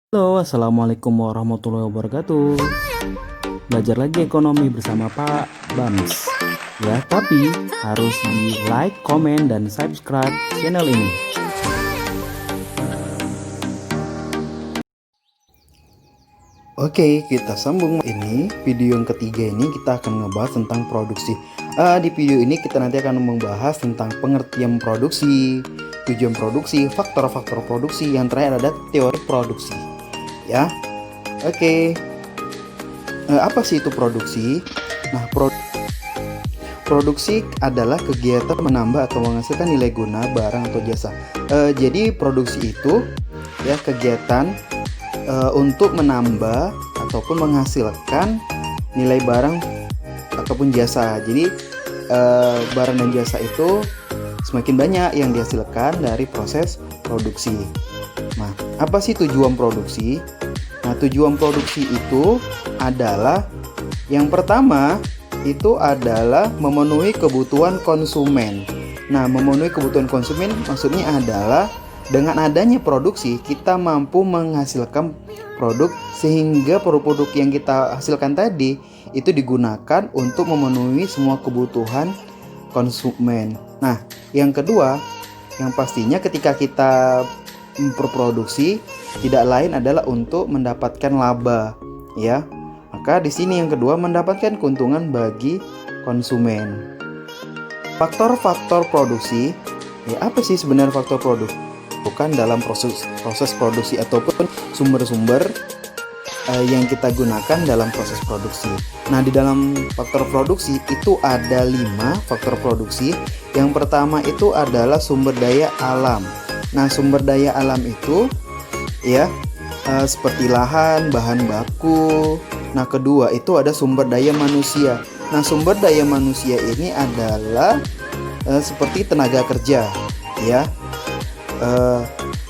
Halo, assalamualaikum warahmatullahi wabarakatuh. Belajar lagi ekonomi bersama Pak Bams. Ya, tapi harus di like, komen, dan subscribe channel ini. Oke, kita sambung ini. Video yang ketiga ini kita akan ngebahas tentang produksi. Di video ini kita nanti akan membahas tentang pengertian produksi, tujuan produksi, faktor-faktor produksi, yang terakhir ada teori produksi. Ya, oke. Apa sih itu produksi? Nah, produksi adalah kegiatan menambah atau menghasilkan nilai guna barang atau jasa. Jadi produksi itu ya kegiatan untuk menambah ataupun menghasilkan nilai barang ataupun jasa. Jadi barang dan jasa itu semakin banyak yang dihasilkan dari proses produksi. Nah, apa sih tujuan produksi? Nah, tujuan produksi itu adalah yang pertama itu adalah memenuhi kebutuhan konsumen. Nah, memenuhi kebutuhan konsumen maksudnya adalah dengan adanya produksi kita mampu menghasilkan produk sehingga produk-produk yang kita hasilkan tadi itu digunakan untuk memenuhi semua kebutuhan konsumen. Nah, yang kedua, yang pastinya ketika kita berproduksi tidak lain adalah untuk mendapatkan laba, ya. Maka di sini yang kedua mendapatkan keuntungan bagi konsumen. Faktor-faktor produksi, ya apa sih sebenarnya faktor produksi? Bukan dalam proses produksi ataupun sumber-sumber yang kita gunakan dalam proses produksi. Nah, di dalam faktor produksi itu ada 5 faktor produksi. Yang pertama itu adalah sumber daya alam. Nah, sumber daya alam itu ya seperti lahan, bahan baku. Nah, kedua itu ada sumber daya manusia. Nah, sumber daya manusia ini adalah seperti tenaga kerja, ya.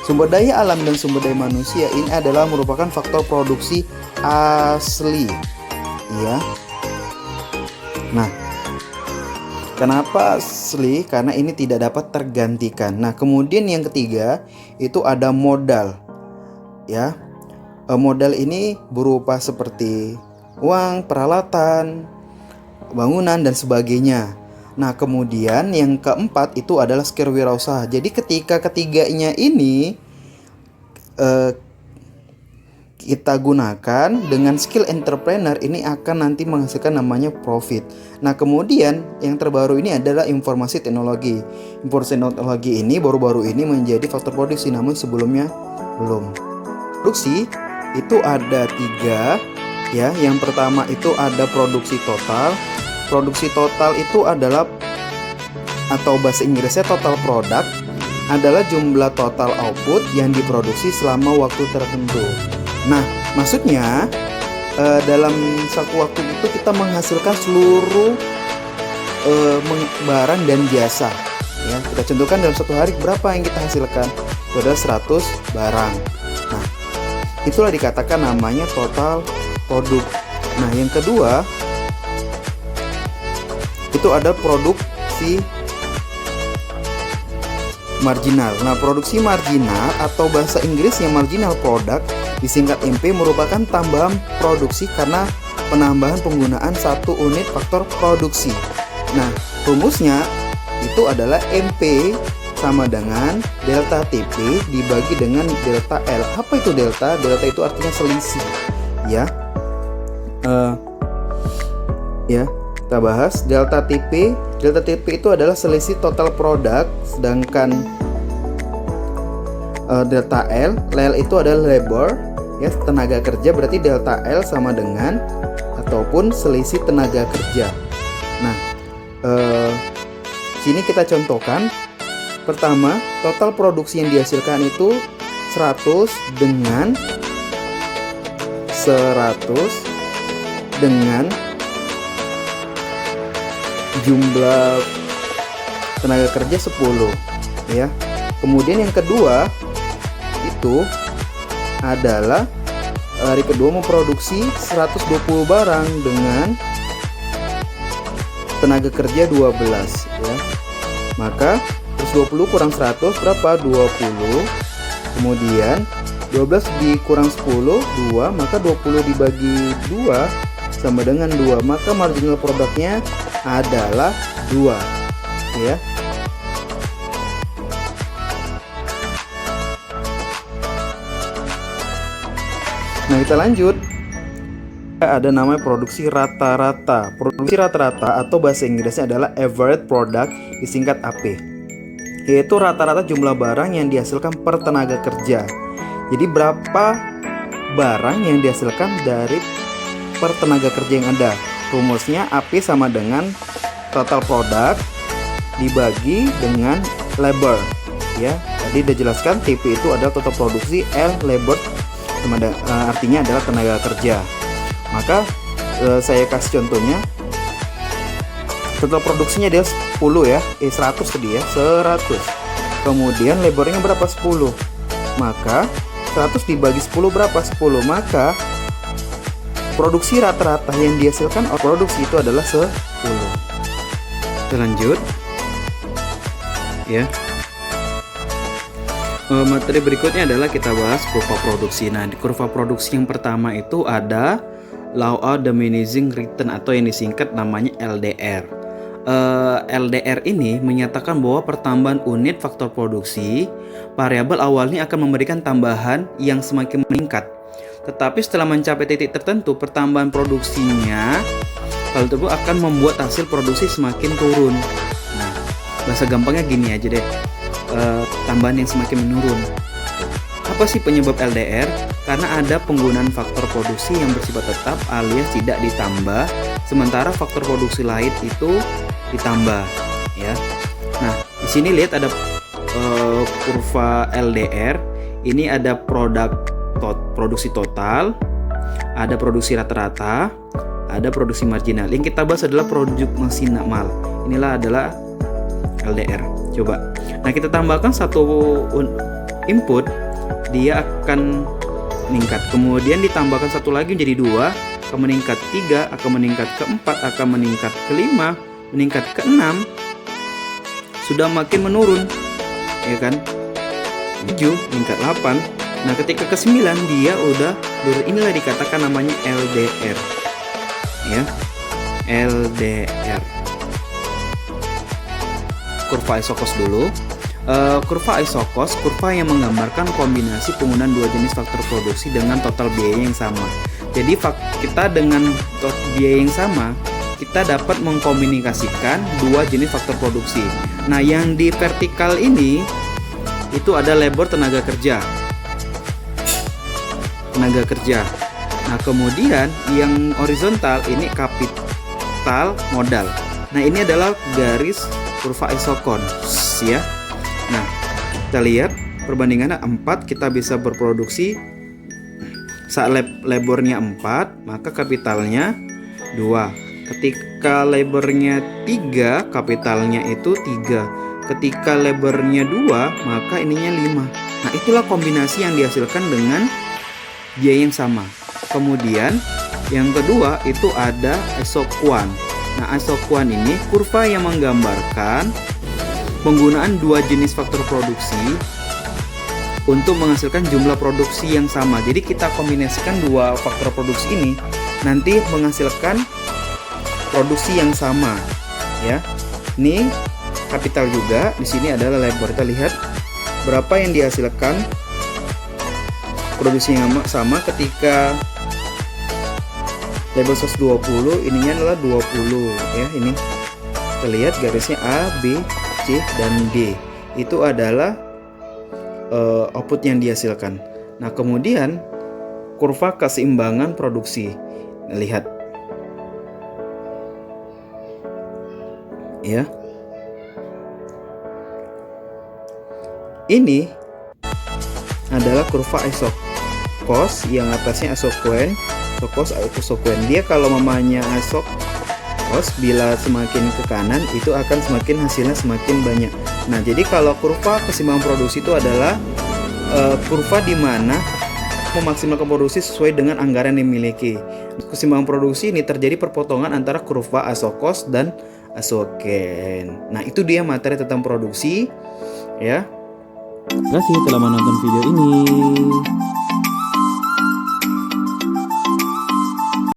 Sumber daya alam dan sumber daya manusia ini adalah merupakan faktor produksi asli, ya. Nah, kenapa asli? Karena ini tidak dapat tergantikan. Nah, kemudian yang ketiga itu ada modal, ya. Modal ini berupa seperti uang, peralatan, bangunan dan sebagainya. Nah, kemudian yang keempat itu adalah skill wirausaha. Jadi ketika ketiganya ini kita gunakan dengan skill entrepreneur, ini akan nanti menghasilkan namanya profit. Nah, kemudian yang terbaru ini adalah informasi teknologi. Informasi teknologi ini baru-baru ini menjadi faktor produksi, namun sebelumnya belum. Produksi itu ada 3, ya. Yang pertama itu ada produksi total. Produksi total itu adalah, atau bahasa Inggrisnya total product, adalah jumlah total output yang diproduksi selama waktu tertentu. Nah, maksudnya dalam satu waktu itu kita menghasilkan seluruh barang dan jasa, ya. Kita contohkan dalam satu hari berapa yang kita hasilkan, itu adalah 100 barang. Nah, itulah dikatakan namanya total produk. Nah, yang kedua itu ada produksi marginal. Nah, produksi marginal atau bahasa Inggrisnya marginal product, disingkat MP, merupakan tambahan produksi karena penambahan penggunaan satu unit faktor produksi. Nah, rumusnya itu adalah MP sama dengan delta TP dibagi dengan delta L. Apa itu delta? Delta itu artinya selisih, ya. Ya, kita bahas delta TP. Delta TP itu adalah selisih total produk, sedangkan delta L itu adalah labor, ya, tenaga kerja. Berarti delta L sama dengan ataupun selisih tenaga kerja. Nah, sini kita contohkan. Pertama, total produksi yang dihasilkan itu 100 dengan 100 dengan jumlah tenaga kerja 10, ya. Kemudian yang kedua itu adalah hari kedua memproduksi 120 barang dengan tenaga kerja 12, ya. Maka 120 kurang 100 berapa? 20. Kemudian 12 dikurang 10, 2, maka 20 dibagi 2 sama dengan 2, maka marginal produknya adalah 2, ya. Nah, kita lanjut. Ada namanya produksi rata-rata. Produksi rata-rata atau bahasa Inggrisnya adalah average product, disingkat AP. Yaitu rata-rata jumlah barang yang dihasilkan per tenaga kerja. Jadi berapa barang yang dihasilkan dari per tenaga kerja yang ada. Rumusnya AP sama dengan total product dibagi dengan labor, ya. Tadi udah jelaskan TP itu adalah total produksi, L labor artinya adalah tenaga kerja. Maka saya kasih contohnya. Total produksinya dia 10 ya, 100 tadi ya, 100. Kemudian labornya berapa? 10. Maka 100 dibagi 10 berapa? 10. Maka produksi rata-rata yang dihasilkan oleh produksi itu adalah 10. Kita lanjut. Ya. Materi berikutnya adalah kita bahas kurva produksi. Nah, di kurva produksi yang pertama itu ada Law of Diminishing Return atau yang disingkat namanya LDR. LDR ini menyatakan bahwa pertambahan unit faktor produksi variabel awalnya akan memberikan tambahan yang semakin meningkat. Tetapi setelah mencapai titik tertentu, pertambahan produksinya hal tersebut akan membuat hasil produksi semakin turun. Nah, bahasa gampangnya gini aja deh. Tambahan yang semakin menurun. Apa sih penyebab LDR? Karena ada penggunaan faktor produksi yang bersifat tetap alias tidak ditambah, sementara faktor produksi lain itu ditambah, ya. Nah, di sini lihat ada kurva LDR. Ini ada produksi total, ada produksi rata-rata, ada produksi marginal. Yang kita bahas adalah produksi maksimal. Inilah adalah LDR. Coba. Nah, kita tambahkan satu input, dia akan meningkat. Kemudian ditambahkan satu lagi menjadi 2, akan meningkat 3, akan meningkat ke 4, akan meningkat ke 5, meningkat ke 6, sudah makin menurun, ya kan? 7, meningkat 8. Nah, ketika ke 9 dia udah inilah dikatakan namanya LDR. Ya. LDR. Kurva isokos dulu. Kurva isokos, kurva yang menggambarkan kombinasi penggunaan dua jenis faktor produksi dengan total biaya yang sama. Jadi kita dengan biaya yang sama, kita dapat mengkomunikasikan dua jenis faktor produksi. Nah, yang di vertikal ini itu ada labor tenaga kerja. Nah, kemudian yang horizontal ini kapital modal. Nah, ini adalah garis kurva isokons, ya. Nah, kita lihat perbandingannya 4, kita bisa berproduksi saat labornya 4, maka kapitalnya 2. Ketika labornya 3, kapitalnya itu 3. Ketika labornya 2, maka ininya 5. Nah, itulah kombinasi yang dihasilkan dengan biaya yang sama. Kemudian yang kedua itu ada isoquant. Nah, isoquant ini kurva yang menggambarkan penggunaan dua jenis faktor produksi untuk menghasilkan jumlah produksi yang sama. Jadi kita kombinasikan dua faktor produksi ini nanti menghasilkan produksi yang sama, ya. Ini kapital juga, di sini adalah labor. Kita lihat berapa yang dihasilkan produksi yang sama ketika labor 120, ininya adalah 20, ya. Ini kita lihat garisnya A, B, C, dan D. Itu adalah output yang dihasilkan. Nah, kemudian kurva keseimbangan produksi. Lihat, ya. Ini adalah kurva isokos, yang atasnya isoquant. Dia kalau mamanya isokos, bila semakin ke kanan itu akan semakin hasilnya semakin banyak. Nah, jadi kalau kurva keseimbangan produksi itu adalah kurva di mana memaksimalkan produksi sesuai dengan anggaran yang dimiliki. Keseimbangan produksi ini terjadi perpotongan antara kurva isokos dan isoquant. Nah, itu dia materi tentang produksi, ya. Terima kasih telah menonton video ini.